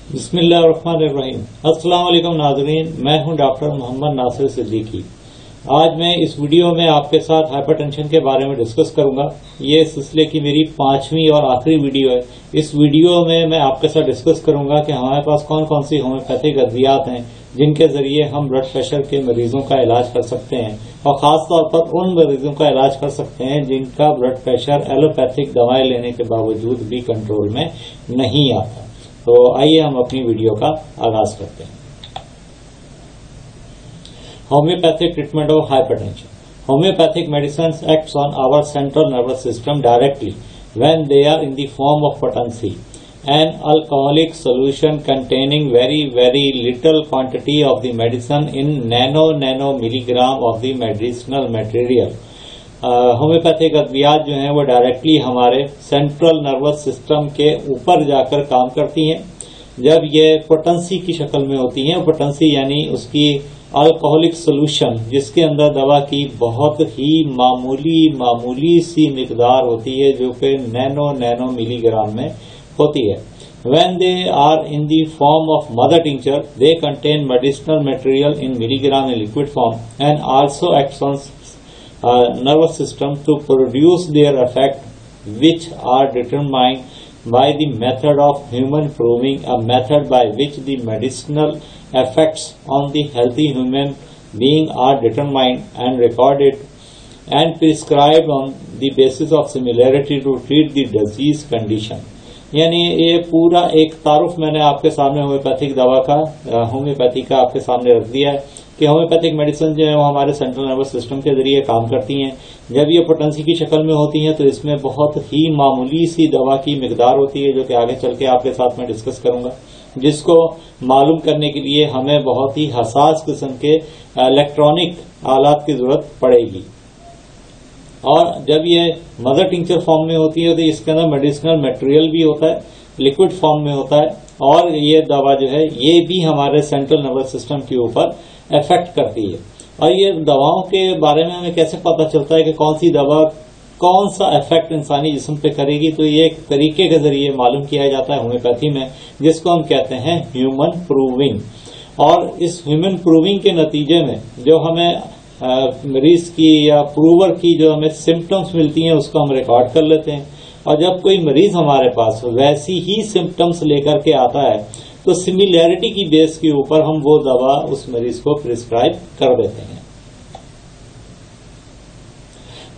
बिस्मिल्लाहिर्रहमानिर्रहीम। अस्सलाम वालेकुम नाज़रीन, मैं हूं डॉक्टर मोहम्मद नासिर सिद्दीकी। आज मैं इस वीडियो में आपके साथ हाइपरटेंशन के बारे में डिस्कस करूंगा। ये सिलसिले की मेरी 5वीं और आखिरी वीडियो है। इस वीडियो में मैं आपके साथ डिस्कस करूंगा कि हमारे पास कौन कौन सी होम्योपैथिक अद्वियात हैं जिनके जरिए हम ब्लड प्रेशर के मरीजों का इलाज कर सकते हैं, और खास तौर पर उन मरीजों का इलाज कर सकते हैं जिनका ब्लड प्रेशर एलोपैथिक दवाएं लेने के बावजूद भी कंट्रोल में नहीं आता। तो आइए हम अपनी वीडियो का आगाज करते हैं। Homeopathic treatment of hypertension. Homeopathic medicines acts on our central nervous system directly when they are in the form of potency, an alcoholic solution containing very little quantity of the medicine in nano milligram of the medicinal material. Homeopathic अद्वियात जो हैं वो directly हमारे central nervous system के ऊपर जाकर काम करती हैं जब ये पोटेंसी की शक्ल में होती हैं। पोटेंसी यानी उसकी अल्कोहलिक सोल्यूशन, जिसके अंदर दवा की बहुत ही मामूली सी मिकदार होती है जो कि नैनो मिलीग्राम में होती है। When they are in the form of mother tincture, they contain medicinal material in milligram in liquid form and also acts on nervous system to produce their effect, which are determined by the method of human proving, a method by which the medicinal effects on the healthy human being are determined and recorded and prescribed on the basis of similarity to treat the disease condition. यानी ये पूरा एक तारुफ मैंने आपके सामने homeopathy का आपके सामने रख दिया है कि होम्योपैथिक मेडिसिन जो है वो हमारे सेंट्रल नर्वस सिस्टम के जरिए काम करती हैं। जब ये पोटेंसी की शक्ल में होती हैं तो इसमें बहुत ही मामूली सी दवा की मिकदार होती है जो कि आगे चल के आपके साथ मैं डिस्कस करूंगा, जिसको मालूम करने के लिए हमें बहुत ही हसास किस्म के इलेक्ट्रॉनिक आलात की जरूरत पड़ेगी। और जब ये मदर टिंचर फॉर्म में होती है तो इसके अंदर मेडिसिनल मटेरियल भी होता है, लिक्विड फॉर्म में होता है, और ये दवा जो है ये भी हमारे सेंट्रल नर्वस सिस्टम के ऊपर इफेक्ट करती है। और ये दवाओं के बारे में हमें कैसे पता चलता है कि कौन सी दवा कौन सा इफेक्ट इंसानी जिस्म पे करेगी, तो ये एक तरीके के जरिए मालूम किया जाता है होम्योपैथी में, जिसको हम कहते हैं ह्यूमन प्रूविंग। और इस ह्यूमन प्रूविंग के नतीजे में जो हमें मरीज की या प्रूवर की जो हमें सिम्टम्स मिलती हैं उसको हम रिकॉर्ड कर लेते हैं। और जब कोई मरीज हमारे पास वैसी ही सिम्टम्स लेकर के आता है तो सिमिलैरिटी की बेस के ऊपर हम वो दवा उस मरीज को प्रिस्क्राइब कर देते हैं।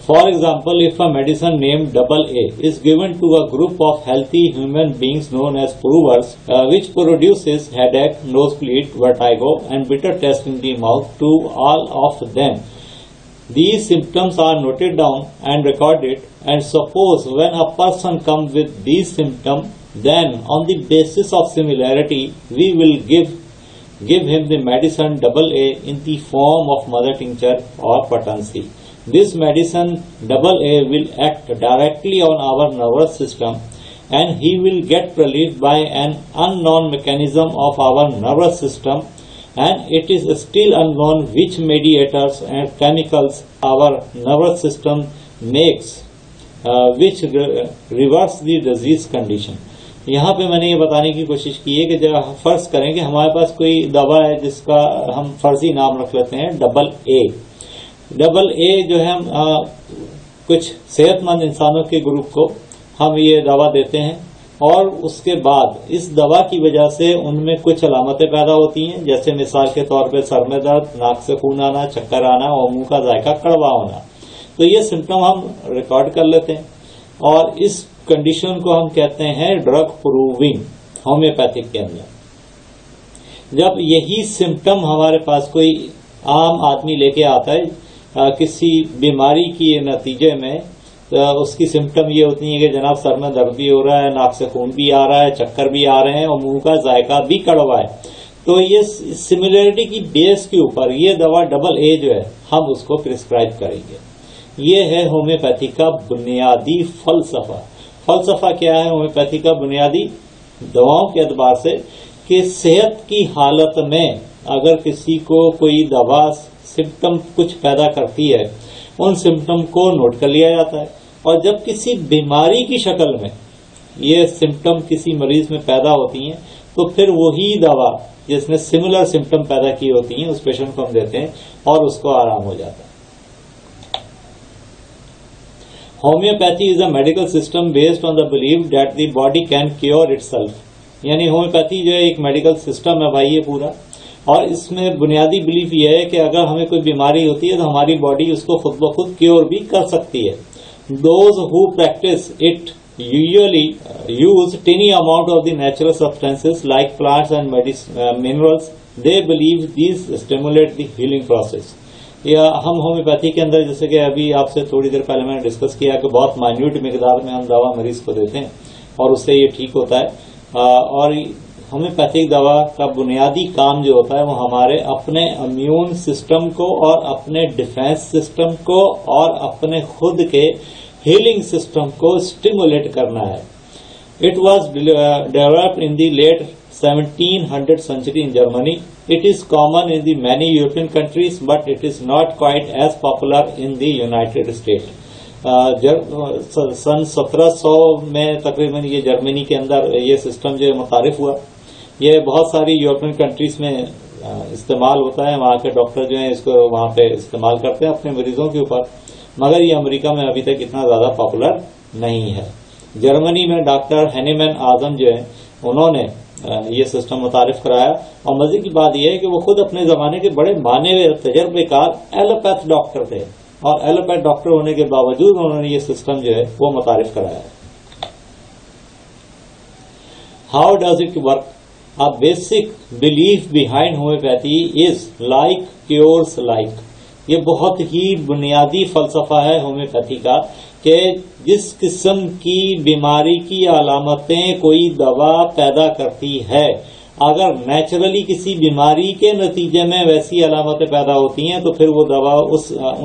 For example, if a medicine named AA is given to a group of healthy human beings known as provers, which produces headache, nosebleed, vertigo, and bitter taste in the mouth to all of them. These symptoms are noted down and recorded, and suppose when a person comes with these symptoms, then on the basis of similarity, we will give him the medicine AA in the form of mother tincture or potency. This medicine AA will act directly on our nervous system and he will get relief by an unknown mechanism of our nervous system, and it is still unknown which mediators and chemicals our nervous system makes which reverse the disease condition. यहाँ पे मैंने ये बताने की कोशिश की है कि जब फर्ज करें कि हमारे पास कोई दवा है जिसका हम फर्जी नाम रख लेते हैं AA जो है कुछ सेहतमंद इंसानों के ग्रुप को हम ये दवा देते हैं, और उसके बाद इस दवा की वजह से उनमें कुछ अलामतें पैदा होती हैं, जैसे मिसाल के तौर पे सर में दर्द, नाक से खून आना, चक्कर आना और मुंह का जायका कड़वा होना। तो ये सिम्टम हम रिकॉर्ड कर लेते हैं और इस कंडीशन को हम कहते हैं ड्रग प्रूविंग होम्योपैथिक के अंदर। जब यही सिम्टम हमारे पास कोई आम आदमी लेके आता है किसी बीमारी के नतीजे में, तो उसकी सिम्टम ये होती है कि जनाब सर में दर्द भी हो रहा है, नाक से खून भी आ रहा है, चक्कर भी आ रहे हैं और मुंह का जायका भी कड़वा है। तो ये सिमिलरिटी की बेस के ऊपर ये दवा AA जो है हम उसको प्रिस्क्राइब करेंगे। ये है होम्योपैथी का बुनियादी फलसफा। फलसफा क्या है होम्योपैथी का बुनियादी दवाओं के एतबार से कि सेहत की हालत में अगर किसी को कोई दवा सिम्टम कुछ पैदा करती है, उन सिम्टम को नोट कर लिया जाता है, और जब किसी बीमारी की शक्ल में ये सिम्टम किसी मरीज में पैदा होती हैं तो फिर वही दवा जिसने सिमिलर सिम्टम पैदा की होती हैं उस पेशेंट को हम देते हैं और उसको आराम हो जाता है। Homeopathy is a medical system based on the believe that the body can cure itself. यानी होम्योपैथी जो है एक मेडिकल सिस्टम है भाई ये पूरा, और इसमें बुनियादी बिलीफ ये है कि अगर हमें कोई बीमारी होती है तो हमारी बॉडी उसको खुद ब खुद क्योर भी कर सकती है। Those who practice it usually use tiny amount of the natural substances like plants and minerals. They believe these stimulate the healing process. या हम होम्योपैथी के अंदर जैसे कि अभी आपसे थोड़ी देर पहले मैंने डिस्कस किया कि बहुत माइन्यूट मिकदार में हम दवा मरीज को देते हैं और उससे ये ठीक होता है। और होम्योपैथिक दवा का बुनियादी काम जो होता है वो हमारे अपने इम्यून सिस्टम को और अपने डिफेंस सिस्टम को और अपने खुद के हीलिंग सिस्टम को स्टिमुलेट करना है। It was developed in the late 1700 century in Germany. It is common in the many European countries, but it is not quite as popular in the United States. सन 1700 में तकरीबन ये Germany के अंदर ये system जो मुतारिफ हुआ, ये बहुत सारी यूरोपियन कंट्रीज में इस्तेमाल होता है। वहाँ के डॉक्टर जो हैं इसको वहाँ पे इस्तेमाल करते हैं अपने मरीजों के ऊपर, मगर ये अमेरिका में अभी तक इतना ज्यादा पॉपुलर नहीं है। जर्मनी में डॉक्टर हेनीमैन आजम जो है उन्होंने ये सिस्टम मुतारिफ कराया, और मजे की बात यह है कि वो खुद अपने जमाने के बड़े माने हुए तजर्बेकार एलोपैथ डॉक्टर थे, और एलोपैथ डॉक्टर होने के बावजूद उन्होंने ये सिस्टम जो है वो मुतारिफ कराया। How does it work? A basic belief behind homeopathy is like cures like. ये बहुत ही बुनियादी फलसफा है होम्योपैथी का कि जिस किस्म की बीमारी की अलामतें कोई दवा पैदा करती है, अगर नेचुरली किसी बीमारी के नतीजे में वैसी अलामतें पैदा होती हैं तो फिर वो दवा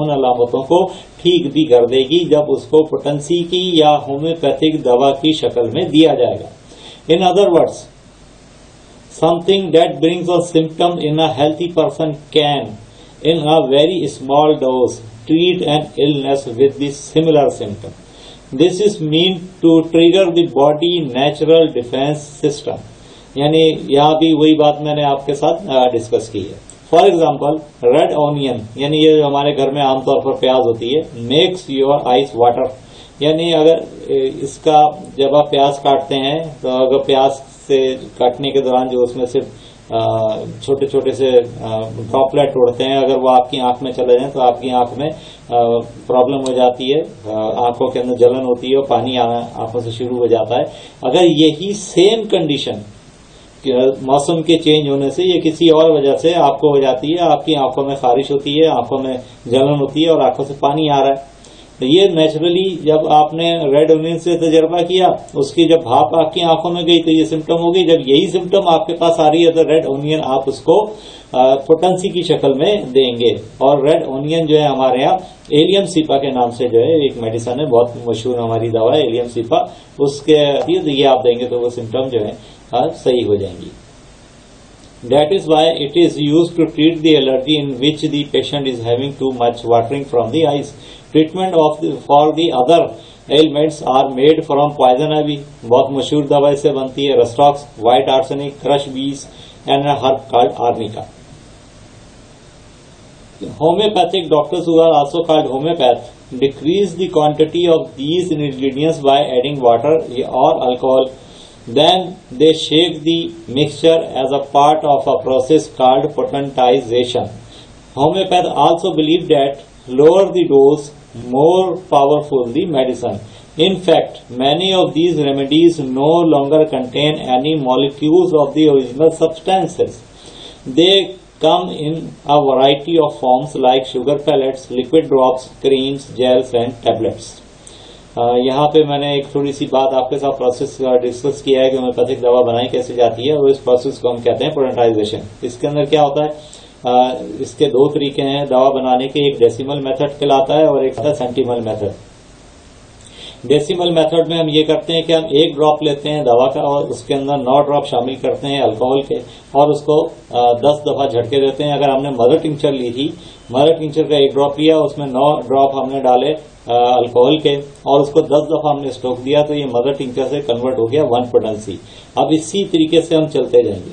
उन अलामतों को ठीक भी कर देगी जब उसको पोटेंसी की या होम्योपैथिक दवा की शक्ल में दिया जाएगा। In other words, something that brings a symptom in a healthy person can in a very small dose treat an illness with the similar symptom. This is meant to trigger the body natural defense system. यानी यहाँ भी वही बात मैंने आपके साथ discuss की है। फॉर एग्जाम्पल, रेड ऑनियन, यानी ये जो हमारे घर में आमतौर पर प्याज होती है, मेक्स योर आइस वाटर। यानी अगर इसका जब आप प्याज काटते हैं तो अगर प्याज से काटने के दौरान जो उसमें से छोटे छोटे से ड्रॉपलेट उड़ते हैं, अगर वो आपकी आंख में चले जाएं तो आपकी आंख में प्रॉब्लम हो जाती है, आंखों के अंदर जलन होती है और पानी आना आंखों से शुरू हो जाता है। अगर यही सेम कंडीशन मौसम के चेंज होने से या किसी और वजह से आपको हो जाती है, आपकी आंखों में खारिश होती है, आंखों में जलन होती है और आंखों से पानी आ रहा है, तो ये नेचुरली जब आपने रेड ओनियन से तजर्बा किया, उसकी जब भाप आपकी आंखों में गई तो ये सिम्टम हो गई। जब यही सिम्टम आपके पास आ रही है तो रेड ओनियन आप उसको पोटेंसी की शक्ल में देंगे। और रेड ओनियन जो है हमारे यहाँ एलियम सीपा के नाम से जो है एक मेडिसिन है, बहुत मशहूर हमारी दवा है एलियम सीपा, उसके ये आप देंगे तो वो सिम्टम जो है सही हो जाएंगी। That is why it is used to treat the allergy in which the patient is having too much watering from the eyes. Treatment for the other ailments are made from poison ivy. बहुत मशहूर दवा इससे बनती है, rhus tox, white arsenic, crush bees and a herb called arnica. Homeopathic doctors, who are also called homeopath, decrease the quantity of these ingredients by adding water or alcohol. Then they shake the mixture as a part of a process called potentization. Homeopath also believe that lower the dose, more powerful the medicine. In fact, many of these remedies no longer contain any molecules of the original substances. They come in a variety of forms like sugar pellets, liquid drops, creams, gels and tablets. यहाँ पे मैंने एक थोड़ी सी बात आपके साथ process discuss किया है कि होम्योपैथिक दवा बनाई कैसे जाती है, और इस प्रोसेस को हम कहते हैं पोटेंटाइजेशन। इसके अंदर क्या होता है, इसके दो तरीके हैं दवा बनाने के, एक डेसिमल मेथड कहलाता है और एक सेंटिमल मेथड। डेसिमल मेथड में हम ये करते हैं कि हम 1 ड्रॉप लेते हैं दवा का और उसके अंदर 9 ड्रॉप शामिल करते हैं अल्कोहल के, और उसको 10 दफा झटके देते हैं। अगर हमने मदर टिंचर ली थी, मदर टिंचर का 1 ड्रॉप लिया, उसमें 9 ड्रॉप हमने डाले अल्कोहल के और उसको 10 दफा हमने स्ट्रोक दिया तो ये मदर टिंचर से कन्वर्ट हो गया 1 पोटेंसी। अब इसी तरीके से हम चलते जाएंगे।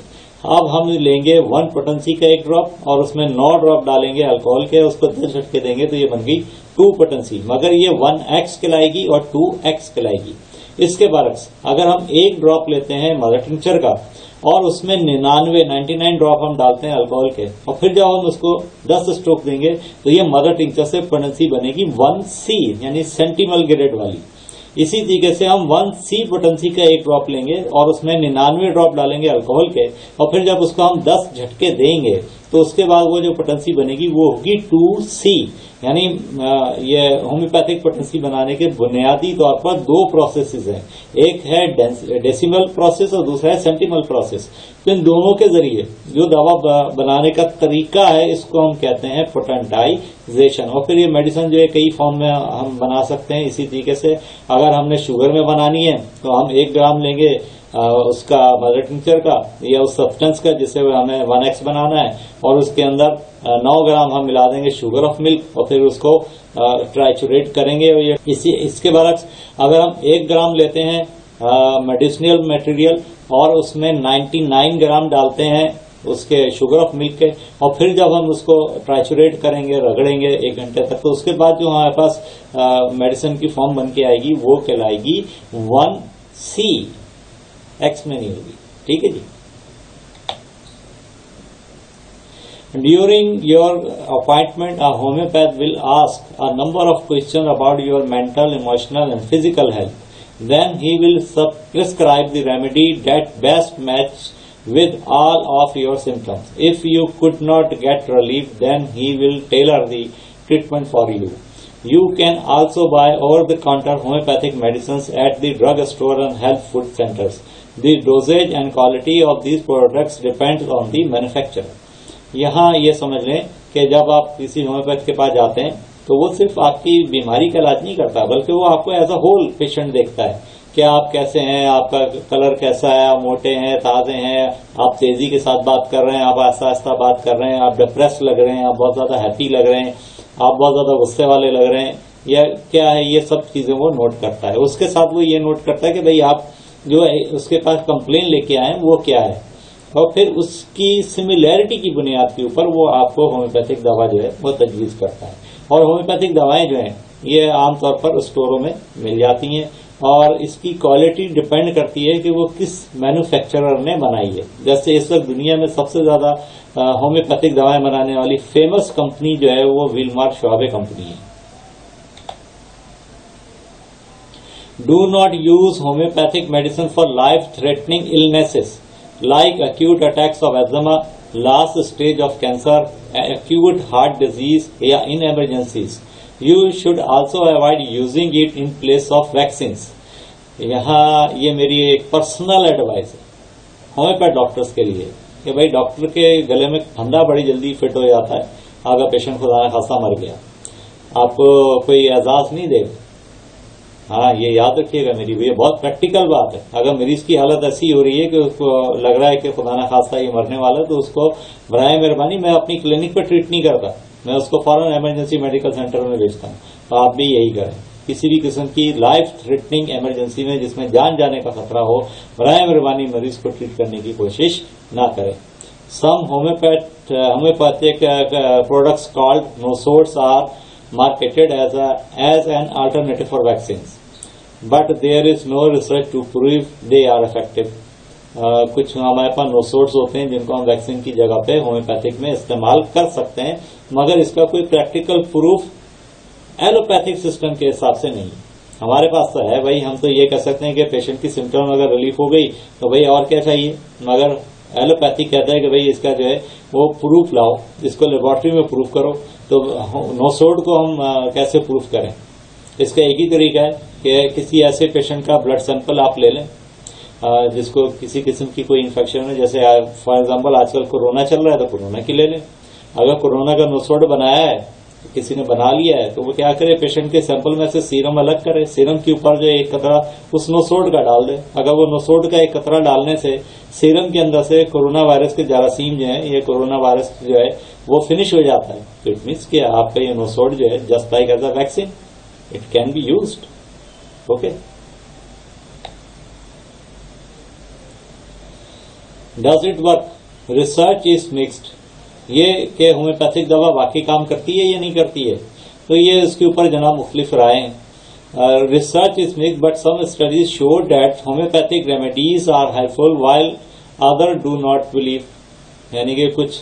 अब हम लेंगे 1 पोटेंसी का एक ड्रॉप और उसमें 9 ड्रॉप डालेंगे अल्कोहल के, उसको 10 झटके देंगे तो ये बन गई 2 पोटेंसी, मगर ये 1x कहलाएगी और 2x कहलाएगी। इसके बरक्स अगर हम एक ड्रॉप लेते हैं मदर टिंचर का और उसमें 99 ड्रॉप हम डालते हैं अल्कोहल के और फिर जब हम उसको 10 स्ट्रोक देंगे तो ये मदर टिंचर से पोटेंसी बनेगी 1C यानी सेंटिमल ग्रेड वाली। इसी तरीके से हम 1C पोटेंसी का एक ड्रॉप लेंगे और उसमें 99 ड्रॉप डालेंगे अल्कोहल के और फिर जब उसको हम 10 झटके देंगे तो उसके बाद वो जो पोटेंसी बनेगी वो होगी 2C। यानी ये होम्योपैथिक पोटेंसी बनाने के बुनियादी तौर पर 2 प्रोसेसेस हैं, एक है डेसिमल प्रोसेस और दूसरा है सेंटिमल प्रोसेस। तो इन दोनों के जरिए जो दवा बनाने का तरीका है इसको हम कहते हैं पोटेंटाइजेशन। और फिर ये मेडिसिन जो है कई फॉर्म में हम बना सकते हैं। इसी तरीके से अगर हमने शुगर में बनानी है तो हम 1 ग्राम लेंगे उसका मदर टिंचर का या उस सब्सटेंस का जिससे हमें 1x बनाना है और उसके अंदर 9 ग्राम हम मिला देंगे शुगर ऑफ मिल्क और फिर उसको ट्राइचुरेट करेंगे। इसके बरक्स अगर हम 1 ग्राम लेते हैं मेडिसिनल मटेरियल और उसमें 99 ग्राम डालते हैं उसके शुगर ऑफ मिल्क के और फिर जब हम उसको ट्राइचुरेट करेंगे, रगड़ेंगे 1 घंटे तक, तो उसके बाद जो हमारे पास मेडिसिन की फॉर्म बन के आएगी वो कहलाएगी 1C, एक्स में नहीं होगी। ठीक है जी। During your appointment, a homeopath will ask a number of questions about your mental, emotional and physical health. Then he will prescribe the remedy that best match with all of your symptoms. If you could not get relief, then he will tailor the treatment for you. You can also buy over-the-counter homeopathic medicines at the drug store and health food centers. The dosage and quality of these products depends on the manufacturer. यहाँ ये समझ लें कि जब आप किसी homeopath के पास जाते हैं तो वो सिर्फ आपकी बीमारी का इलाज नहीं करता बल्कि वो आपको एज अ होल पेशेंट देखता है कि आप कैसे हैं, आपका कलर कैसा है, आप मोटे हैं, ताजे हैं, आप तेजी के साथ बात कर रहे हैं, आप आहिस्ता आहिस्ता बात कर रहे हैं, आप डिप्रेस लग रहे हैं, आप बहुत ज्यादा हैप्पी लग रहे हैं, आप बहुत ज्यादा गुस्से वाले लग रहे हैं, या क्या है, ये सब चीजें वो नोट करता है। उसके साथ वो ये नोट करता है कि भाई आप जो है उसके पास कंप्लेन लेके आए वो क्या है और फिर उसकी सिमिलैरिटी की बुनियाद के ऊपर वो आपको होम्योपैथिक दवा जो है वो तजवीज करता है। और होम्योपैथिक दवाएं जो हैं ये आमतौर पर स्टोरों में मिल जाती हैं और इसकी क्वालिटी डिपेंड करती है कि वो किस मैन्युफैक्चरर ने बनाई है। जैसे इस वक्त दुनिया में सबसे ज्यादा होम्योपैथिक दवाएं बनाने वाली फेमस कंपनी जो है वो विलमार श्वाबे कंपनी है। Do not use homeopathic medicine for life-threatening illnesses like acute attacks of asthma, last stage of cancer, acute heart disease, या in emergencies. You should also avoid using it in place of vaccines. यहाँ ये मेरी एक personal advice है homeopath doctors के लिए कि भाई डॉक्टर के गले में फंदा बड़ी जल्दी फिट हो जाता है अगर पेशेंट खुदा न खास्ता मर गया, आपको कोई एजाज नहीं देगा। हाँ, ये याद रखिएगा मेरी, ये बहुत प्रैक्टिकल बात है। अगर मरीज की हालत ऐसी हो रही है कि उसको लग रहा है कि खुदा ना खास्ता ये मरने वाला है तो उसको बराए मेहरबानी मैं अपनी क्लिनिक पे ट्रीट नहीं करता, मैं उसको फौरन इमरजेंसी मेडिकल सेंटर में भेजता हूँ। तो आप भी यही करें, किसी भी किस्म की लाइफ थ्रेटनिंग इमरजेंसी में जिसमें जान जाने का खतरा हो, बराए मेहरबानी मरीज को ट्रीट करने की कोशिश ना करें। सम homeopathic products called nosodes are marketed as an alternative for vaccines, but there is no research to prove they are effective. कुछ हमारे पास नोसोड्स होते हैं जिनको हम वैक्सीन की जगह पे होम्योपैथिक में इस्तेमाल कर सकते हैं, मगर इसका कोई प्रैक्टिकल प्रूफ एलोपैथिक सिस्टम के हिसाब से नहीं। हमारे पास तो है भाई, हम तो ये कह सकते हैं कि पेशेंट की सिम्टम अगर रिलीफ हो गई तो भाई और क्या चाहिए, मगर एलोपैथी कहता है कि भाई इसका जो है वो प्रूफ लाओ, इसको लेबोरेटरी में प्रूफ करो। तो नोसोड को हम कैसे प्रूफ करें? इसका एक ही तरीका है कि किसी ऐसे पेशेंट का ब्लड सैंपल आप ले लें जिसको किसी किस्म की कोई इन्फेक्शन है, जैसे फॉर एग्जांपल आजकल कोरोना चल रहा है तो कोरोना की ले लें। अगर कोरोना का नोसोड बनाया है, किसी ने बना लिया है, तो वो क्या करे, पेशेंट के सैंपल में से सीरम अलग करे, सीरम के ऊपर जो एक कतरा उस नोसोड का डाल दे। अगर वो नोसोड का एक कतरा डालने से सीरम के अंदर से कोरोना वायरस के जरासीम जो है, ये कोरोना वायरस जो है वो फिनिश हो जाता है, तो इट मीन्स कि आपका ये नोसोड जो है just like as a vaccine. it can be used. Okay. Does it work? Research is mixed. ये कि होम्योपैथिक दवा वाकई काम करती है या नहीं करती है, तो ये इसके ऊपर जनाब मुख्तलिफ राय हैं. Research is mixed but some studies show that homeopathic remedies are helpful while other do not believe. यानी कि कुछ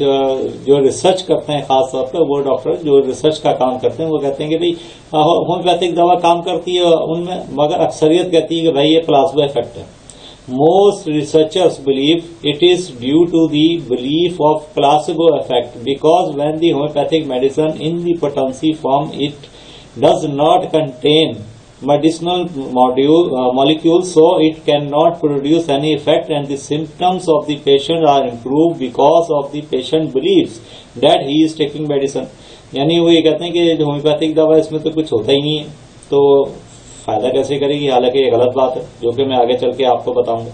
जो रिसर्च करते हैं, खास तौर पर वो डॉक्टर जो रिसर्च का काम करते हैं, वो कहते हैं कि भाई होम्योपैथिक दवा काम करती है उनमें, मगर अक्सरियत कहती है कि भाई ये प्लाज्मा इफेक्ट है. Most researchers believe it is due to the belief of placebo effect, because when the homeopathic medicine in the potency form, it does not contain medicinal molecules, so it cannot produce any effect, and the symptoms of the patient are improved because of the patient believes that he is taking medicine. यानी वो ये कहते हैं कि homeopathic दवा इसमें तो कुछ होता ही नहीं है, तो फायदा कैसे करेगी, हालांकि ये गलत बात है जो कि मैं आगे चल के आपको बताऊंगा.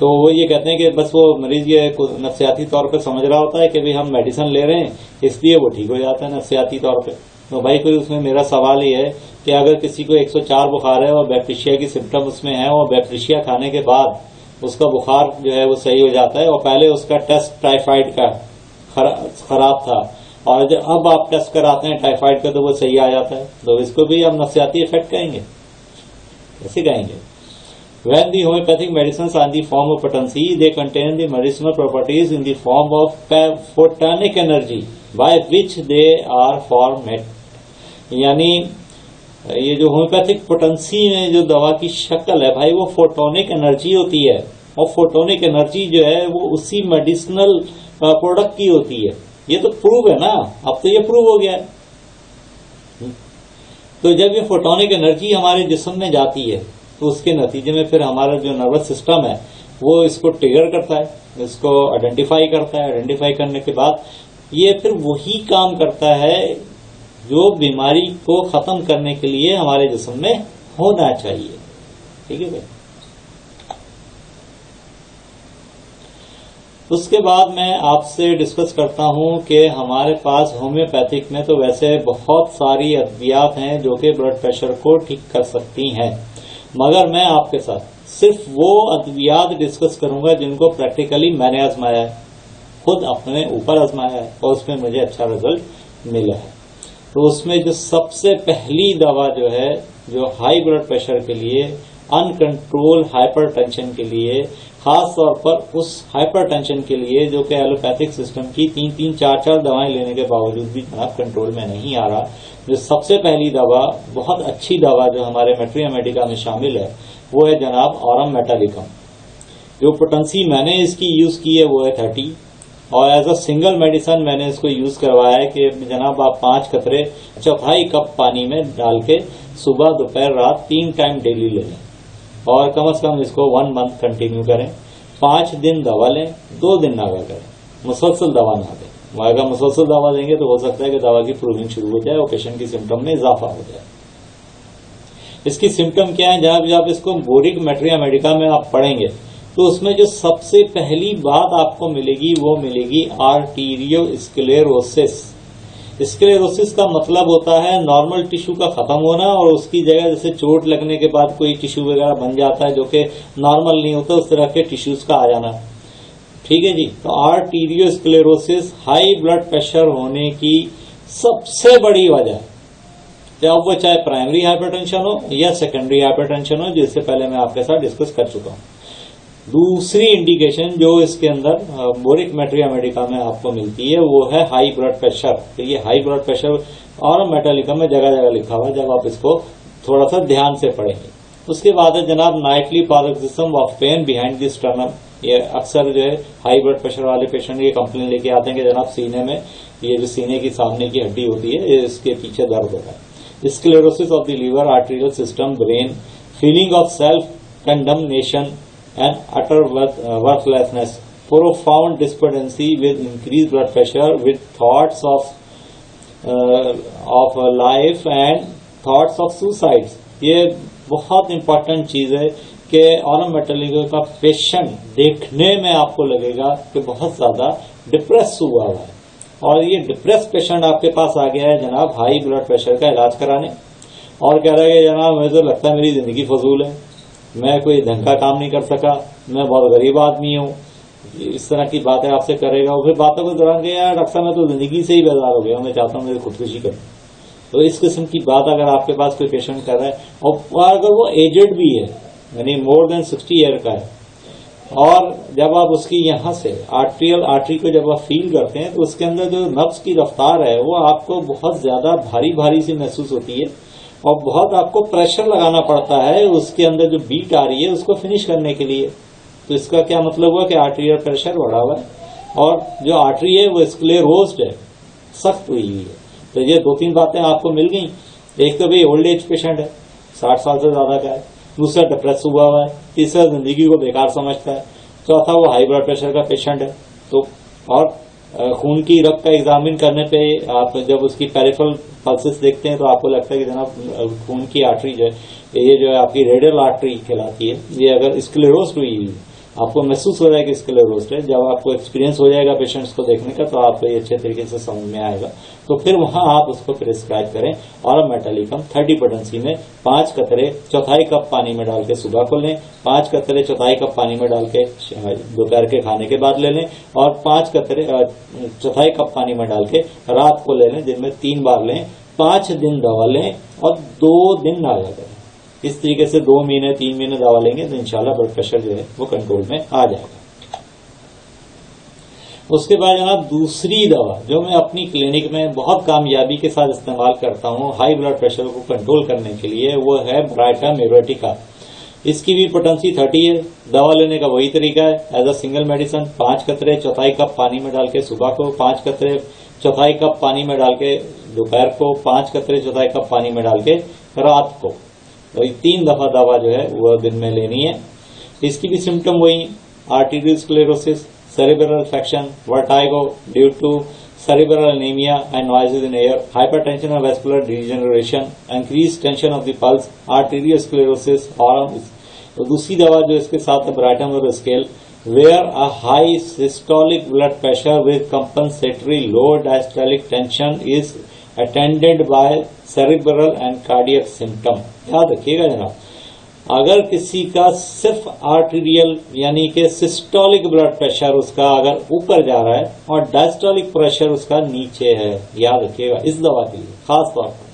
तो वो ये कहते हैं कि बस वो मरीज ये नफ्सियाती तौर पे समझ रहा होता है कि भाई हम मेडिसिन ले रहे हैं इसलिए वो ठीक हो जाता है नफ्सियाती तौर पे. तो भाई कोई उसमें मेरा सवाल ये है कि अगर किसी को 104 बुखार है और बैक्टीरिया की सिम्टम उसमें है और बैक्टीरिया खाने के बाद उसका बुखार जो है वो सही हो जाता है, और पहले उसका टेस्ट टाइफाइड का खराब था और जब अब आप टेस्ट कराते हैं टाइफाइड का तो वो सही आ जाता है, तो इसको भी हम नफ्सियाती इफेक्ट कहेंगे? कैसे कहेंगे? When the homeopathic medicines are in the form of potency, they contain the medicinal properties in the form of photonic energy by which they are formed. यानी ये जो होम्योपैथिक पोटेंसी में जो दवा की शक्ल है भाई, वो फोटोनिक एनर्जी होती है, और फोटोनिक एनर्जी जो है वो उसी मेडिसिनल प्रोडक्ट की होती है. ये तो प्रूव है ना, अब तो ये प्रूव हो गया है. तो जब ये फोटोनिक एनर्जी हमारे जिस्म में जाती है तो उसके नतीजे में फिर हमारा जो नर्वस सिस्टम है वो इसको ट्रिगर करता है, इसको आइडेंटिफाई करता है. आइडेंटिफाई करने के बाद ये फिर वही काम करता है जो बीमारी को खत्म करने के लिए हमारे जिस्म में होना चाहिए. ठीक है भाई. उसके बाद मैं आपसे डिस्कस करता हूं कि हमारे पास होम्योपैथिक में तो वैसे बहुत सारी अद्वियात हैं जो कि ब्लड प्रेशर को ठीक कर सकती हैं, मगर मैं आपके साथ सिर्फ वो अद्वियात डिस्कस करूंगा जिनको प्रैक्टिकली मैंने आजमाया है, खुद अपने ऊपर आजमाया है और उसमें मुझे अच्छा रिजल्ट मिला है. तो उसमें जो सबसे पहली दवा जो है, जो हाई ब्लड प्रेशर के लिए, अनकंट्रोल हाइपरटेंशन के लिए, खास तौर पर उस हाइपरटेंशन के लिए जो कि एलोपैथिक सिस्टम की 3-3, 4-4 दवाएं लेने के बावजूद भी जनाब कंट्रोल में नहीं आ रहा, जो सबसे पहली दवा, बहुत अच्छी दवा जो हमारे मैट्रिया मेडिका में शामिल है, वो है जनाब ऑरम मेटालिकम. जो पोटेंसी मैंने इसकी यूज की है वो है 30, और एज अ सिंगल मेडिसिन मैंने इसको यूज करवाया है कि जनाब आप 5 कतरे 4 कप पानी में डाल के सुबह दोपहर रात 3 टाइम डेली ले लें, और कम से कम इसको 1 मंथ कंटिन्यू करें. 5 दिन दवा लें, 2 दिन नागा करें, मुसलसल दवा ना दें. अगर मुसलसल दवा देंगे तो हो सकता है कि दवा की प्रूविंग शुरू हो जाए और पेशेंट की सिम्टम में इजाफा हो जाए. इसकी सिम्टम क्या है? जब आप इसको बोरिक मैट्रिया मेडिका में आप पढ़ेंगे तो उसमें जो सबसे पहली बात आपको मिलेगी वो मिलेगी आर्टीरियोस्क्लेरोसिस. स्क्लेरोसिस का मतलब होता है नॉर्मल टिश्यू का खत्म होना और उसकी जगह जैसे चोट लगने के बाद कोई टिश्यू वगैरह बन जाता है जो कि नॉर्मल नहीं होता, उस तरह के टिश्यूज का आ जाना. ठीक है जी. तो आर्टीरियोस्क्लेरोसिस हाई ब्लड प्रेशर होने की सबसे बड़ी वजह है, जब वो चाहे प्राइमरी हाइपरटेंशन हो या सेकेंडरी हाइपरटेंशन हो, जिससे पहले मैं आपके साथ डिस्कस कर चुका हूं. दूसरी इंडिकेशन जो इसके अंदर बोरिक मैट्रिया मेडिका में आपको मिलती है वो है हाई ब्लड प्रेशर. तो ये हाई ब्लड प्रेशर और मेटालिका में जगह जगह लिखा हुआ है, जब आप इसको थोड़ा सा ध्यान से पढ़ेंगे. उसके बाद है जनाब nightly paroxysm of pain behind the sternum. ये अक्सर जो है हाई ब्लड प्रेशर वाले पेशेंट ये कंप्लेन लेके आते हैं कि जनाब सीने में, ये जो सीने की सामने की हड्डी होती है इसके पीछे दर्द होता है. Sclerosis of the liver, arterial system, brain, feeling of self condemnation and utter worthlessness, profound despondency with increased blood pressure, with thoughts of life and thoughts of suicides. ये बहुत इंपॉर्टेंट चीज है कि ऑरम मेटालिका का patient देखने में आपको लगेगा कि बहुत ज्यादा डिप्रेस हुआ है, और ये डिप्रेस पेशेंट आपके पास आ गया है जनाब हाई ब्लड प्रेशर का इलाज कराने. और कह रहा है कि जनाब मुझे तो लगता है मेरी जिंदगी फजूल है, मैं कोई ढंग का काम नहीं कर सका, मैं बहुत गरीब आदमी हूँ, इस तरह की बातें आपसे करेगा। और फिर बातों के दौरान के यार डॉक्टर साहब मैं तो जिंदगी से ही बेजार हो गया, मैं चाहता हूँ मेरी खुदकुशी करूँ। तो इस किस्म की बात अगर आपके पास कोई पेशेंट कर रहा है और अगर वो एजेड भी है, यानी मोर देन 60 ईयर का है, और जब आप उसकी यहाँ से आर्ट्रियल आर्टरी को जब आप फील करते हैं तो उसके अंदर जो नब्ज की रफ्तार है वो आपको बहुत ज्यादा भारी भारी सी महसूस होती है और बहुत आपको प्रेशर लगाना पड़ता है उसके अंदर जो बीट आ रही है उसको फिनिश करने के लिए। तो इसका क्या मतलब हुआ कि आर्ट्रियल प्रेशर बढ़ा हुआ है और जो आर्टरी है वो स्क्लेरोज्ड है, सख्त हुई हुई है। तो ये 2-3 बातें आपको मिल गई। एक तो भाई ओल्ड एज पेशेंट है, 60 साल से ज्यादा का है, दूसरा डिप्रेस हुआ हुआ है, तीसरा जिंदगी को बेकार समझता है, चौथा वो हाई ब्लड प्रेशर का पेशेंट है। तो और खून की रक्त का एग्जामिन करने पे आप जब उसकी पेरिफेरल पल्सेस देखते हैं तो आपको लगता है कि जनाब खून की आर्टरी जो है ये जो है आपकी रेडियल आर्टरी कहलाती है, ये अगर स्क्लेरोज्ड हुई आपको महसूस हो रहा है कि स्क्लेरोज्ड है। जब आपको एक्सपीरियंस हो जाएगा पेशेंट्स को देखने का तो आपको ये अच्छे तरीके से समझ में आएगा। तो फिर वहां आप उसको प्रिस्क्राइब करें और मेटालिकम 30 पोटेंसी में 5 कतरे चौथाई कप पानी में डाल के सुबह को लें, 5 कतरे चौथाई कप पानी में डाल के दोपहर के खाने के बाद ले लें और 5 कतरे चौथाई कप पानी में डाल के रात को ले लें, दिन में 3 बार लें, 5 दिन दवा लें और 2 दिन नागा करें। इस तरीके से 2 महीने 3 महीने दवा लेंगे तो इंशाल्लाह ब्लड प्रेशर जो है वो कंट्रोल में आ जाएगा। उसके बाद जनाब दूसरी दवा जो मैं अपनी क्लिनिक में बहुत कामयाबी के साथ इस्तेमाल करता हूँ हाई ब्लड प्रेशर को कंट्रोल करने के लिए, वो है ब्राइटा मेरोटिका। इसकी भी पोटेंसी 30 है। दवा लेने का वही तरीका है, एज अ सिंगल मेडिसिन 5 कतरे चौथाई कप पानी में डाल के सुबह को, 5 कतरे चौथाई कप पानी में डाल के दोपहर को, 5 कतरे चौथाई कप पानी में डाल के रात को। तो 3 दफा दवा जो है वो दिन में लेनी है। इसकी भी सिम्टम वही, arterial sclerosis, cerebral fraction, vertigo due to cerebral anemia and noises in air, hypertension and vascular degeneration, increased tension of the pulse, arteriosclerosis। और दूसरी दवा जो इसके साथ है baryta scale, where a high systolic blood pressure with compensatory low diastolic tension is attended by cerebral and cardiac symptom। याद रखिएगा जनाब, अगर किसी का सिर्फ आर्टेरियल यानी कि सिस्टोलिक ब्लड प्रेशर उसका अगर ऊपर जा रहा है और डायस्टोलिक प्रेशर उसका नीचे है, याद रखिएगा इस दवा के लिए खास तौर पर।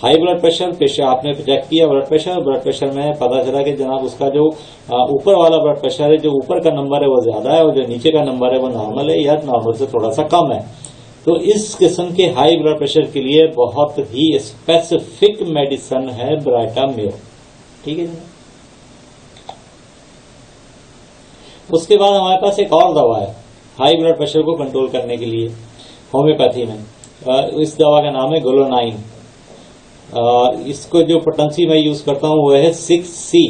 हाई ब्लड प्रेशर आपने चेक किया ब्लड प्रेशर में पता चला कि जनाब उसका जो ऊपर वाला ब्लड प्रेशर है, जो ऊपर का नंबर है वो ज्यादा है और जो नीचे का नंबर है वो नॉर्मल है या नॉर्मल से थोड़ा सा कम है। तो इस किस्म के हाई ब्लड प्रेशर के लिए बहुत ही स्पेसिफिक मेडिसिन है ब्राइटा मेयो, ठीक है जी। उसके बाद हमारे पास एक और दवा है हाई ब्लड प्रेशर को कंट्रोल करने के लिए होम्योपैथी में। इस दवा का नाम है गोलोनाइन। इसको जो पोटेंसी मैं यूज करता हूं वो है 6C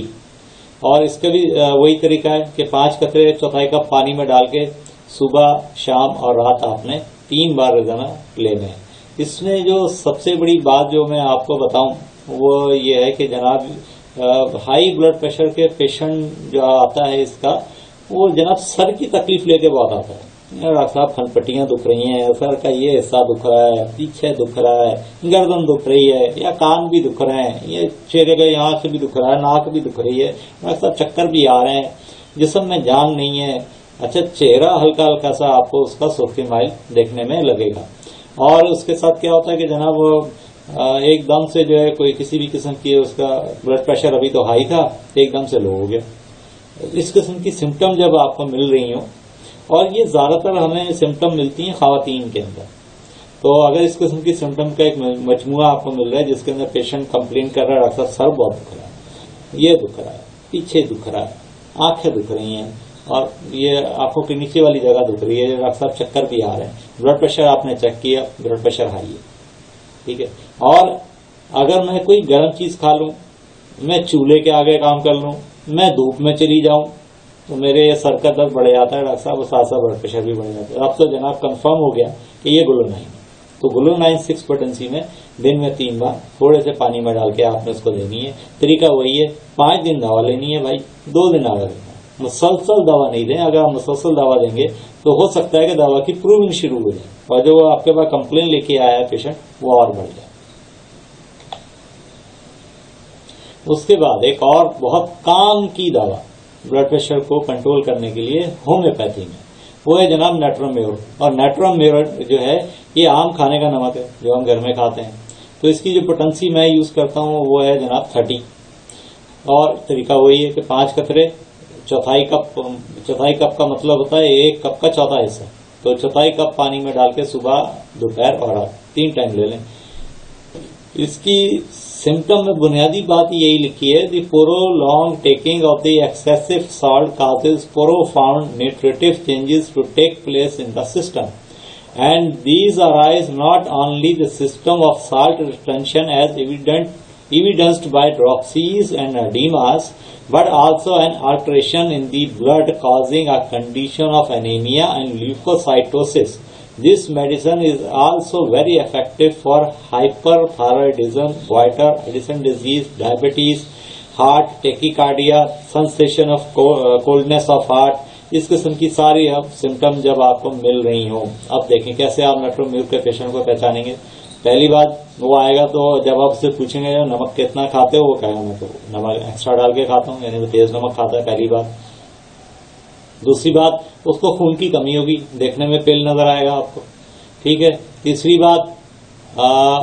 और इसका भी वही तरीका है कि 5 कतरे चौथाई कप पानी में डाल के सुबह शाम और रात आपने 3 बार रोजाना लेने हैं। इसमें जो सबसे बड़ी बात जो मैं आपको बताऊं वो ये है कि जनाब हाई ब्लड प्रेशर के पेशेंट जो आता है इसका वो जनाब सर की तकलीफ लेके बहुत आता है। डॉक्टर साहब खनपट्टियां दुख रही हैं, सर का ये हिस्सा दुख रहा है, पीछे दुख रहा है, गर्दन दुख रही है या कान भी दुख रहे हैं, ये चेहरे का यहाँ से भी दुख रहा है, नाक भी दुख रही है, डॉक्टर साहब चक्कर भी आ रहे हैं, जिस्म में जान नहीं है। अच्छा, चेहरा हल्का हल्का सा आपको उसका सुर्खी माइल देखने में लगेगा। और उसके साथ क्या होता है कि जनाब वो एकदम से जो है कोई किसी भी किस्म की उसका ब्लड प्रेशर अभी तो हाई था एकदम से लो हो गया। इस किस्म की सिम्टम जब आपको मिल रही हो, और ये ज्यादातर हमें सिम्टम मिलती हैं खवातीन के अंदर, तो अगर इस किस्म की सिम्टम का एक मजमुआ आपको मिल रहा है जिसके अंदर पेशेंट कंप्लेन कर रहा है डॉक्टर सर बहुत दुख रहा है, ये दुख रहा है, पीछे दुख रहा है, आंखें दुख रही हैं और ये आंखों के नीचे वाली जगह दुख रही है, डॉक्टर साहब चक्कर भी आ रहे हैं, ब्लड प्रेशर आपने चेक किया, ब्लड प्रेशर हाई है, ठीक है। और अगर मैं कोई गर्म चीज खा लूं, मैं चूल्हे के आगे काम कर लूं, मैं धूप में चली जाऊं तो मेरे सर का दर्द बढ़ जाता है डॉक्टर साहब, साथ साथ ब्लड प्रेशर भी बढ़ जाता है। अब तो जनाब कंफर्म हो गया कि ये गोलोनाइन है। तो गोलोनाइन 6 पोटेंसी में दिन में 3 बार थोड़े से पानी में डाल के आपने उसको देनी है। तरीका वही है, 5 दिन दवा लेनी है भाई, 2 दिन आगे लेना है, मुसलसल दवा नहीं दें। अगर आप मुसलसल दवा देंगे तो हो सकता है कि दवा की प्रूविंग शुरू हो जाए और जो आपके पास कंप्लेन लेके आया है पेशेंट वो और बढ़ जाए। उसके बाद एक और बहुत काम की दवा ब्लड प्रेशर को कंट्रोल करने के लिए होम्योपैथी में, वो है जनाब नेट्रोम्योर। और नेट्रोम्योर जो है ये आम खाने का नमक है जो हम घर में खाते हैं। तो इसकी जो पोटेंसी मैं यूज करता हूँ वो है जनाब 30। और तरीका वही है कि 5 कतरे चौथाई कप का मतलब होता है 1 कप का चौथा हिस्सा, तो चौथाई कप पानी में डाल के सुबह, दोपहर और रात 3 टाइम ले लें। इसकी सिम्टम में बुनियादी बात यही लिखी है, the prolong taking of the excessive salt causes profound nutritive changes to take place in the system and these arise not only the system of salt retention as evidenced by dropsies and edemas, but also an alteration in the blood causing a condition of anemia and leukocytosis. This medicine is also very effective for hyperthyroidism, goiter, Addison disease, diabetes, heart, tachycardia, sensation of coldness of heart, इस किस्म की सारी अब symptom जब आपको मिल रही हो। अब देखें कैसे आप नेट्रोम्योर के पेशेंट को पहचानेंगे। पहली बात, वो आएगा तो जब आप उससे पूछेंगे नमक कितना खाते हो, वो कहेगा मैं तो नमक एक्स्ट्रा डाल के खाता हूँ, यानी वो तेज नमक खाता है, पहली बात। दूसरी बात, उसको खून की कमी होगी, देखने में पेल नजर आएगा आपको, ठीक है। तीसरी बात,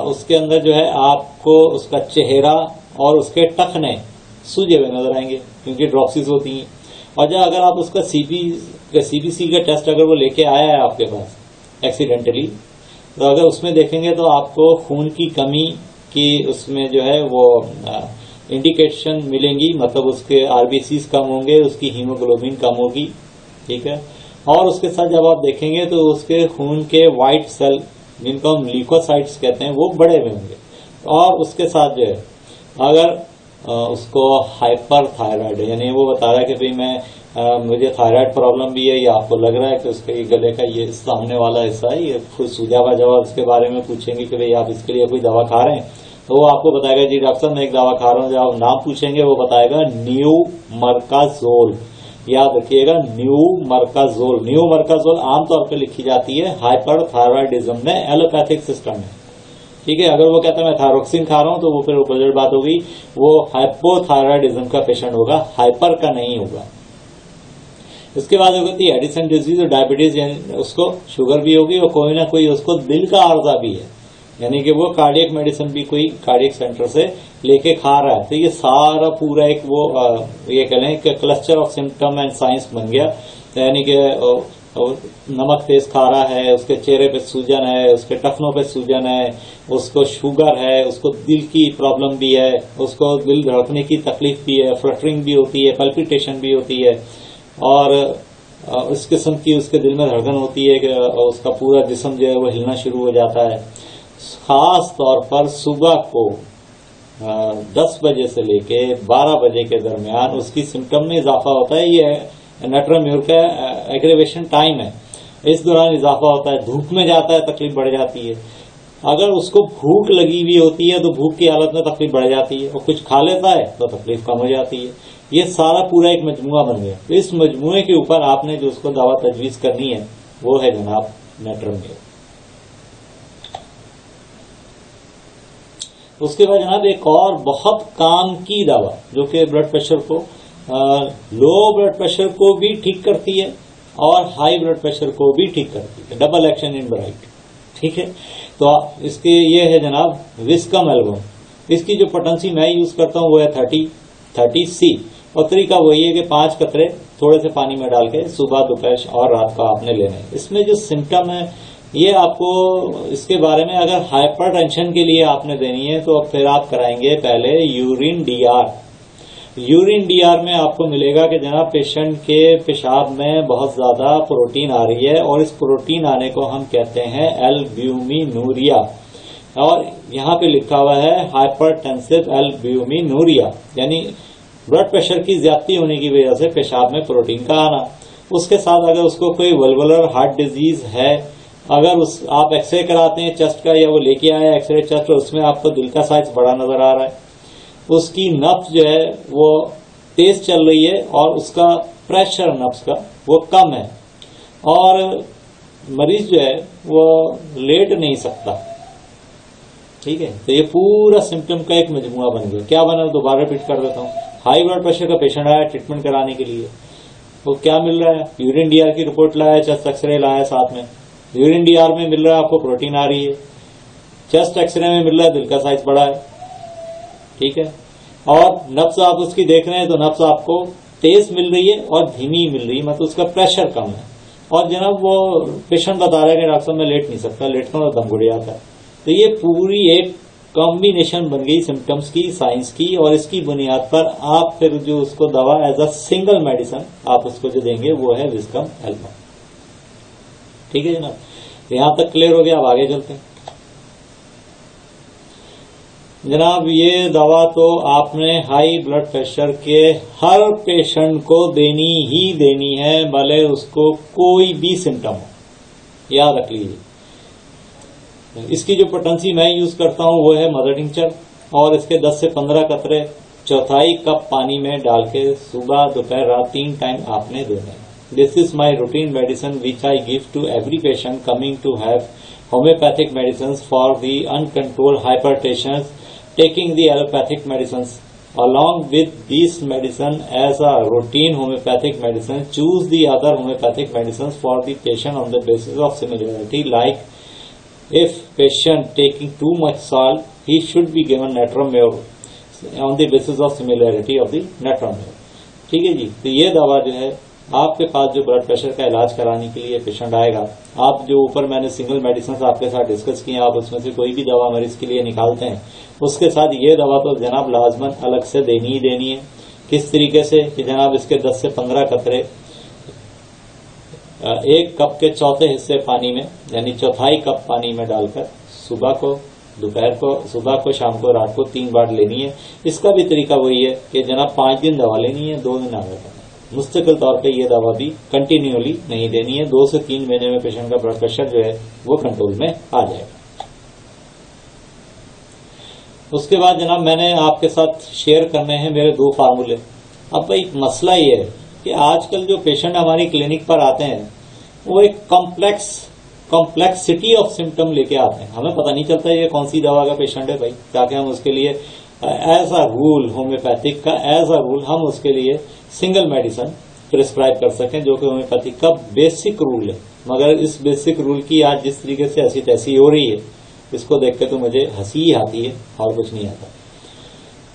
उसके अंदर जो है आपको उसका चेहरा और उसके टखने सूजे हुए नजर आएंगे क्योंकि ड्रॉप्सिस होती हैं। और जब अगर आप उसका सीबीसी का टेस्ट अगर वो लेके आया है आपके पास एक्सीडेंटली, तो अगर उसमें देखेंगे तो आपको खून की कमी की उसमें जो है वो इंडिकेशन मिलेंगी, मतलब उसके आरबीसीज कम होंगे, उसकी हीमोग्लोबिन कम होगी, ठीक है। और उसके साथ जब आप देखेंगे तो उसके खून के व्हाइट सेल जिनको हम ल्यूकोसाइट्स कहते हैं वो बड़े हुए होंगे। और उसके साथ जो है अगर उसको हाइपर थायराइड है, यानी वो बता रहा है कि भाई मुझे थायराइड प्रॉब्लम भी है, या आपको लग रहा है कि उसके गले का ये सामने वाला हिस्सा है ये खुद सूजा हुआ, जब उसके बारे में पूछेंगे कि भाई आप इसके लिए कोई दवा खा रहे हैं, तो वो आपको बताएगा जी डॉक्टर मैं एक दवा खा रहा हूँ। जब आप नाम पूछेंगे वो बताएगा न्यूमरकाजोल। याद रखिएगा न्यूमरकाजोल। न्यूमरकाजोल आमतौर पर लिखी जाती है हाइपर थायराइडिज्म में एलोपैथिक सिस्टम में, ठीक है। अगर वो कहता है मैं थायरोक्सिन खा रहा हूं तो वो फिर अपोजिट बात होगी, वो हाइपोथायराइडिज्म का पेशेंट होगा, हाइपर का नहीं होगा। इसके बाद होती है एडिसन डिजीज और डायबिटीज, यानी उसको शुगर भी होगी और कोई ना कोई उसको दिल का आर्जा भी है, यानी कि वो कार्डियक मेडिसिन भी कोई कार्डियक सेंटर से लेके खा रहा है। तो ये सारा पूरा एक वो ये कह लें कि cluster of symptom and science बन गया, यानी कि नमक तेज खा रहा है, उसके चेहरे पे सूजन है, उसके टखनों पे सूजन है, उसको शुगर है, उसको दिल की प्रॉब्लम भी है, उसको दिल धड़कने की तकलीफ भी है, फ्लटरिंग भी होती है, पल्पिटेशन भी होती है, और इस किस्म की उसके दिल में धड़कन होती है कि उसका पूरा जिस्म जो है वो हिलना शुरू हो जाता है। खास तौर पर सुबह को 10 बजे से लेके 12 बजे के दरमियान उसकी सिम्टम में इजाफा होता है। ये नेट्रोम्योर का एग्रेवेशन टाइम है, इस दौरान इजाफा होता है, धूप में जाता है तकलीफ बढ़ जाती है। अगर उसको भूख लगी हुई होती है तो भूख की हालत में तकलीफ बढ़ जाती है, और कुछ खा लेता है तो तकलीफ कम हो जाती है। ये सारा पूरा एक मजमुआ बन गया। तो इस मजमुए के ऊपर आपने जो उसको दवा तजवीज करनी है वो है जनाब नेट्रोम्योर। उसके बाद जनाब एक और बहुत काम की दवा जो कि ब्लड प्रेशर को लो ब्लड प्रेशर को भी ठीक करती है और हाई ब्लड प्रेशर को भी ठीक करती है, डबल एक्शन इन ब्राइट, ठीक है। तो इसके ये है जनाब विस्कम एल्बम। इसकी जो पोटेंसी मैं यूज करता हूं वो है 30C, और तरीका वही है कि 5 कतरे थोड़े से पानी में डाल के सुबह, दोपहर और रात का आपने लेना है। इसमें जो सिम्टम है ये आपको इसके बारे में अगर हाइपरटेंशन के लिए आपने देनी है तो फिर आप कराएंगे पहले यूरिन डीआर। यूरिन डीआर में आपको मिलेगा कि जनाब पेशेंट के पेशाब में बहुत ज्यादा प्रोटीन आ रही है, और इस प्रोटीन आने को हम कहते हैं एल्ब्यूमिनूरिया, और यहाँ पे लिखा हुआ है हाइपरटेंसिव एल्ब्यूमिनूरिया, यानी ब्लड प्रेशर की ज्यादती होने की वजह से पेशाब में प्रोटीन का आना। उसके साथ अगर उसको कोई वल्वुलर हार्ट डिजीज है, अगर आप एक्सरे कराते हैं चेस्ट का, या वो लेके आया एक्सरे चेस्ट, उसमें आपको दिल का साइज बड़ा नजर आ रहा है, उसकी नब्ज जो है वो तेज चल रही है और उसका प्रेशर नब्ज का वो कम है, और मरीज जो है वो लेट नहीं सकता, ठीक है। तो ये पूरा सिम्टम का एक मजमुआ बन गया। क्या बना, दोबारा रिपीट कर देता हूँ। हाई ब्लड प्रेशर का पेशेंट आया ट्रीटमेंट कराने के लिए, वो क्या मिल रहा है, यूरिन डीआर की रिपोर्ट लाया, चेस्ट एक्सरे लाया साथ में। यूरिन डीआर में मिल रहा है आपको प्रोटीन आ रही है, चेस्ट एक्सरे में मिल रहा है दिल का साइज बड़ा है, ठीक है। और नब्ज आप उसकी देख रहे हैं तो नब्ज आपको तेज मिल रही है और धीमी मिल रही है, मतलब उसका प्रेशर कम है। और जनाब वो पेशेंट बता रहा है कि डॉक्टर साहब मैं लेट नहीं सकता, लेटता हूं तो दम घुट जाता है। तो ये पूरी एक कॉम्बिनेशन बन गई सिम्टम्स की, साइंस की, और इसकी बुनियाद पर आप फिर जो उसको दवा एज अ सिंगल मेडिसिन आप उसको जो देंगे वो है विस्कम एल्बा। ठीक है जनाब, यहां तक क्लियर हो गया। अब आगे चलते हैं जनाब। ये दवा तो आपने हाई ब्लड प्रेशर के हर पेशेंट को देनी ही देनी है, भले उसको कोई भी सिम्टम हो, याद रख लीजिए। इसकी जो पोटेंसी मैं यूज करता हूं वो है मदर टिंचर, और इसके 10 से 15 कतरे चौथाई कप पानी में डाल के सुबह दोपहर रात 3 टाइम आपने देना है। This is my routine medicine which I give to every patient coming to have homeopathic medicine for the uncontrolled hypertension, taking the allopathic medicines along with these medicine as a routine homeopathic medicine. Choose the other homeopathic medicines for the patient on the basis of similarity. Like if patient taking too much salt, he should be given natrum mure on the basis of similarity of the natrum mure. ठीक है जी। तो ये दवा जो है आपके पास जो blood pressure का इलाज कराने के लिए पेशेंट आएगा, आप जो ऊपर मैंने सिंगल मेडिसिन आपके साथ डिस्कस किए, आप उसमें से कोई भी दवा मरीज के लिए निकालते हैं, उसके साथ ये दवा तो जनाब लाजमन अलग से देनी ही देनी है। किस तरीके से कि जनाब इसके 10 से 15 कतरे 1 कप के चौथे हिस्से पानी में, यानी चौथाई कप पानी में डालकर सुबह को, दोपहर को, सुबह को, शाम को, रात को 3 बार लेनी है। इसका भी तरीका वही है कि जनाब 5 दिन दवा लेनी है, 2 दिन आगे करना है। मुस्तकिल तौर पे ये दवा भी कंटिन्यूअली नहीं देनी है। 2 से 3 महीने में पेशेंट का ब्लड प्रेशर जो है वो कंट्रोल में आ जाएगा। उसके बाद जनाब मैंने आपके साथ शेयर करने हैं मेरे 2 फार्मूले। अब भाई मसला ये है कि आजकल जो पेशेंट हमारी क्लिनिक पर आते हैं वो एक कॉम्प्लेक्सिटी ऑफ सिम्टम लेके आते हैं। हमें पता नहीं चलता ये कौन सी दवा का पेशेंट है भाई, ताकि हम उसके लिए एज अ रूल, होम्योपैथिक का एज अ रूल हम उसके लिए सिंगल मेडिसिन प्रिस्क्राइब कर सकें, जो कि होम्योपैथिक का बेसिक रूल है। मगर इस बेसिक रूल की आज जिस तरीके से ऐसी तैसी हो रही है, इसको देख के तो मुझे हंसी ही आती है और कुछ नहीं आता।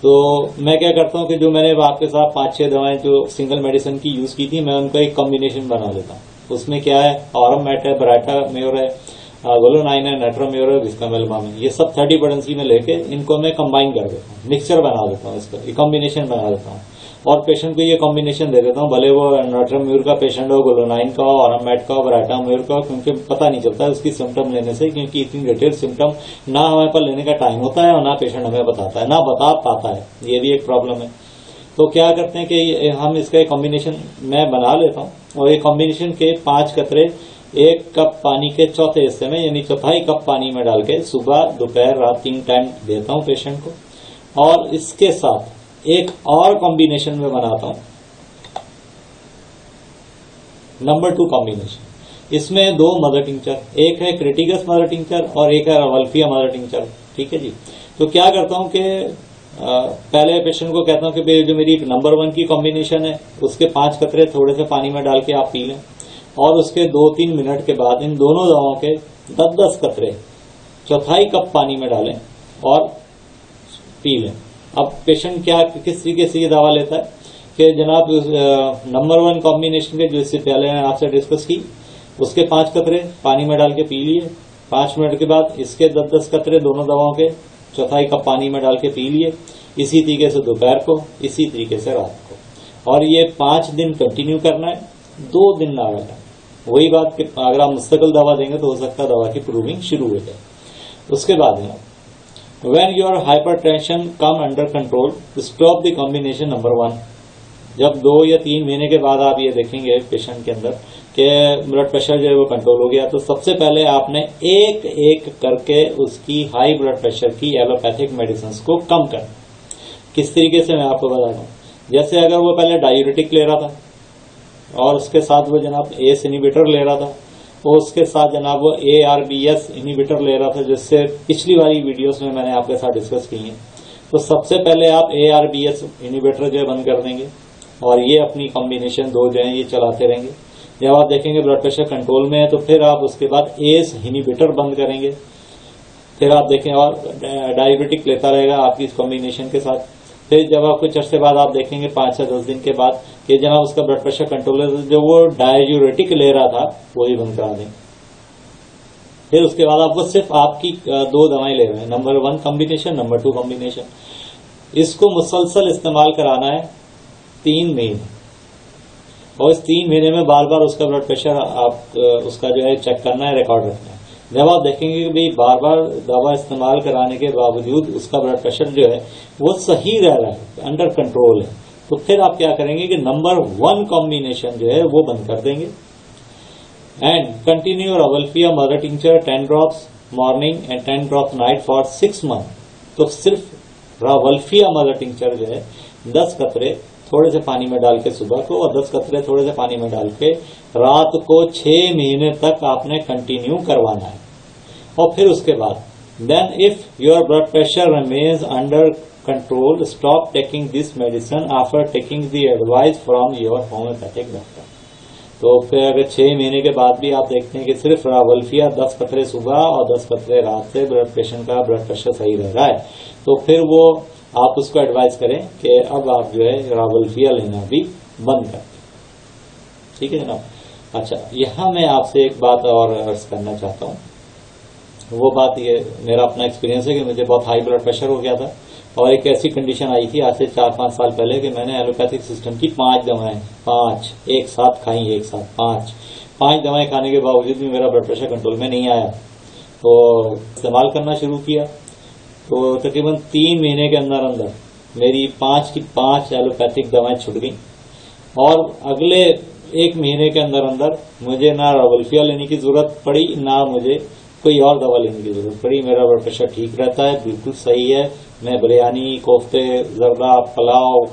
तो मैं क्या करता हूं कि जो मैंने आपके साथ 5-6 दवाएं जो सिंगल मेडिसिन की यूज की थी, मैं उनका एक कॉम्बिनेशन बना देता हूं। उसमें क्या है, ऑरम मैट है, बराटा म्योर है, गोलोनाइन है, नेट्रम म्योर है, विस्कम एल्बा में, ये सब 30 पोटेंसी में लेके इनको मैं कंबाइन कर देता हूँ, मिक्सचर बना देता हूँ, इसका कॉम्बिनेशन बना देता हूँ और पेशेंट को ये कॉम्बिनेशन दे देता हूँ। भले वो नेट्रम म्योर का पेशेंट हो, गोलोनाइन का हो, ऑरम मैट का हो, बराटा म्योर का हो, क्योंकि पता नहीं चलता है उसकी सिम्टम लेने से, क्योंकि इतनी डिटेल सिम्टम ना हमारे पास लेने का टाइम होता है और ना पेशेंट हमें बताता है, ना बता पाता है। ये भी एक प्रॉब्लम है। तो क्या करते हैं कि हम इसका एक कॉम्बिनेशन मैं बना लेता हूँ और ये कॉम्बिनेशन के 5 कतरे 1 कप पानी के चौथे हिस्से में, यानी चौथाई कप पानी में डाल के सुबह दोपहर रात 3 टाइम देता हूँ पेशेंट को। और इसके साथ एक और कॉम्बिनेशन में बनाता हूँ, नंबर 2 कॉम्बिनेशन। इसमें 2 मदर टिंचर, एक है क्रिटिकस मदर टिंचर और एक है रवल्फिया मदर टिंचर। ठीक है जी। तो क्या करता हूँ कि पहले पेशेंट को कहता हूँ कि जो मेरी नंबर 1 की कॉम्बिनेशन है उसके 5 कतरे थोड़े से पानी में डाल के आप पी लें, और उसके 2-3 मिनट के बाद इन दोनों दवाओं के 10-10 कतरे चौथाई कप पानी में डालें और पी लें। अब पेशेंट क्या किस तरीके से ये दवा लेता है कि जनाब नंबर 1 कॉम्बिनेशन के जो इससे पहले मैंने आपसे डिस्कस की, उसके 5 कतरे पानी में डाल के पी लिए, 5 मिनट के बाद इसके 10-10 कतरे दोनों दवाओं के चौथाई कप पानी में डाल के पी लिए। इसी तरीके से दोपहर को, इसी तरीके से रात को, और ये 5 दिन कंटिन्यू करना है, 2 दिन ना करना। वही बात कि अगर आप मुस्तकिल दवा देंगे तो हो सकता है दवा की प्रूविंग शुरू हो जाए। उसके बाद है when your hypertension come under control, stop the combination number 1। जब 2 या 3 महीने के बाद आप ये देखेंगे पेशेंट के अंदर कि ब्लड प्रेशर जो है वो कंट्रोल हो गया, तो सबसे पहले आपने एक एक करके उसकी हाई ब्लड प्रेशर की एलोपैथिक मेडिसिन को कम करना। किस तरीके से मैं आपको बताता हूँ। जैसे अगर वो पहले डायूरेटिक ले रहा था और उसके साथ वो जनाब एस इनहिबिटर ले रहा था और उसके साथ जनाब वो ARBS इनहिबिटर ले रहा था, जिससे पिछली वाली वीडियोस में मैंने आपके साथ डिस्कस की है। तो सबसे पहले आप ARBS इनहिबिटर जो है बंद कर देंगे और ये अपनी कॉम्बिनेशन दो जो है ये चलाते रहेंगे। जब आप देखेंगे ब्लड प्रेशर कंट्रोल में है तो फिर आप उसके बाद ACE इनहिबिटर बंद करेंगे। फिर आप देखें और डायबिटिक लेता रहेगा आपकी इस कॉम्बिनेशन के साथ। फिर जब आप कुछ अर्से बाद आप देखेंगे 5 से 10 दिन के बाद कि जनाब उसका ब्लड प्रेशर कंट्रोल है, जो वो डाययूरेटिक ले रहा था वो ही बंद करा दें। फिर उसके बाद आपको सिर्फ आपकी 2 दवाएं ले रहे हैं, नंबर 1 कॉम्बिनेशन, नंबर 2 कॉम्बिनेशन। इसको मुसलसल इस्तेमाल कराना है 3 महीने, और इस 3 महीने में बार बार उसका ब्लड प्रेशर आप उसका जो है चेक करना है, रिकॉर्ड रखना है। जब आप देखेंगे कि भाई बार बार दवा इस्तेमाल कराने के बावजूद उसका ब्लड प्रेशर जो है वो सही रह रहा है, अंडर कंट्रोल है, तो फिर आप क्या करेंगे कि नंबर 1 कॉम्बिनेशन जो है वो बंद कर देंगे। And continue rauwolfia mother tincture 10 drops morning and 10 drops night for 6 month. तो सिर्फ रावल्फिया मदर टिंचर जो है 10 कतरे थोड़े से पानी में डाल के सुबह को और 10 कतरे थोड़े से पानी में डाल के रात को 6 महीने तक आपने कंटिन्यू करवाना है। और फिर उसके बाद then if your blood pressure remains under control stop taking this medicine after taking the advice from your homeopathic doctor. तो फिर अगर 6 महीने के बाद भी आप देखते हैं कि सिर्फ रावल्फिया 10 कतरे सुबह और 10 कतरे रात से पेशेंट का ब्लड प्रेशर सही रह रहा है, तो फिर वो आप उसको एडवाइस करें कि अब आप जो है रावल्फिया लेना भी बंद कर दें। ठीक है जनाब। अच्छा, यहाँ मैं आपसे एक बात और अर्ज करना चाहता हूँ। वो बात ये मेरा अपना एक्सपीरियंस है कि मुझे बहुत हाई ब्लड प्रेशर हो गया था और एक ऐसी कंडीशन आई थी आज से 4-5 साल पहले कि मैंने एलोपैथिक सिस्टम की 5 दवाएं 5 एक साथ खाई, एक साथ 5 दवाएं खाने के बावजूद भी मेरा ब्लड प्रेशर कंट्रोल में नहीं आया। तो इस्तेमाल करना शुरू किया तो तकरीबन 3 महीने के अंदर अंदर मेरी 5 की 5 एलोपैथिक दवाएं छूट गई और अगले 1 महीने के अंदर अंदर मुझे ना रावल्फिया लेने की जरूरत पड़ी, ना मुझे कोई और दवा लेने की जरूरत पड़ी। मेरा ब्लड प्रेशर ठीक रहता है, बिल्कुल सही है। मैं बिरयानी, कोफ्ते, जर्दा, पुलाव,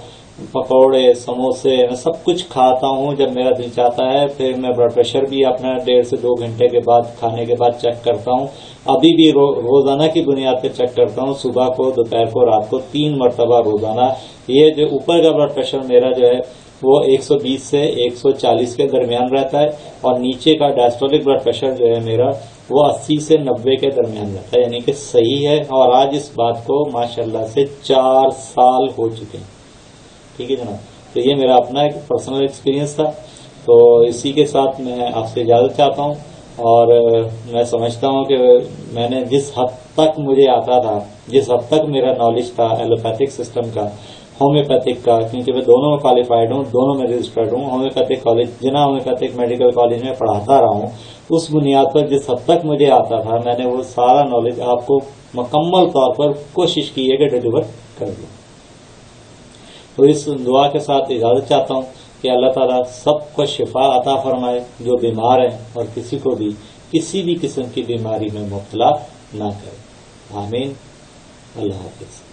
पकौड़े, समोसे मैं सब कुछ खाता हूँ जब मेरा दिल चाहता है। फिर मैं ब्लड प्रेशर भी अपना 1.5 से 2 घंटे के बाद खाने के बाद चेक करता हूँ। अभी भी रोजाना की बुनियाद पर चेक करता हूँ, सुबह को, दोपहर को, रात को 3 मरतबा रोजाना। ये जो ऊपर का ब्लड प्रेशर मेरा जो है वो 120 से 140 के दरमियान रहता है और नीचे का डायस्टोलिक ब्लड प्रेशर जो है मेरा वो 80 से 90 के दरमियान रहता है, यानी कि सही है। और आज इस बात को माशाल्लाह से 4 साल हो चुके हैं। ठीक है जनाब। तो ये मेरा अपना एक पर्सनल एक्सपीरियंस था। तो इसी के साथ मैं आपसे इजाजत चाहता हूँ और मैं समझता हूँ कि मैंने जिस हद तक मुझे आता था, जिस हद तक मेरा नॉलेज था एलोपैथिक सिस्टम का, होम्योपैथिक का, क्योंकि मैं दोनों में क्वालिफाइड हूँ, दोनों में रजिस्टर्ड हूँ। होम्योपैथिक कॉलेज, जिना होम्योपैथिक मेडिकल कॉलेज में पढ़ाता रहा हूँ। उस बुनियाद पर जिस हद तक मुझे आता था मैंने वो सारा नॉलेज आपको मुकम्मल तौर पर कोशिश की है कि डिलीवर कर दूं। तो इस दुआ के साथ इजाजत चाहता हूँ कि अल्लाह ताला सबको शिफा अता फरमाए जो बीमार है और किसी को भी किसी भी किस्म की बीमारी में मुब्तला ना करे। आमीन। अल्लाह हाफिज।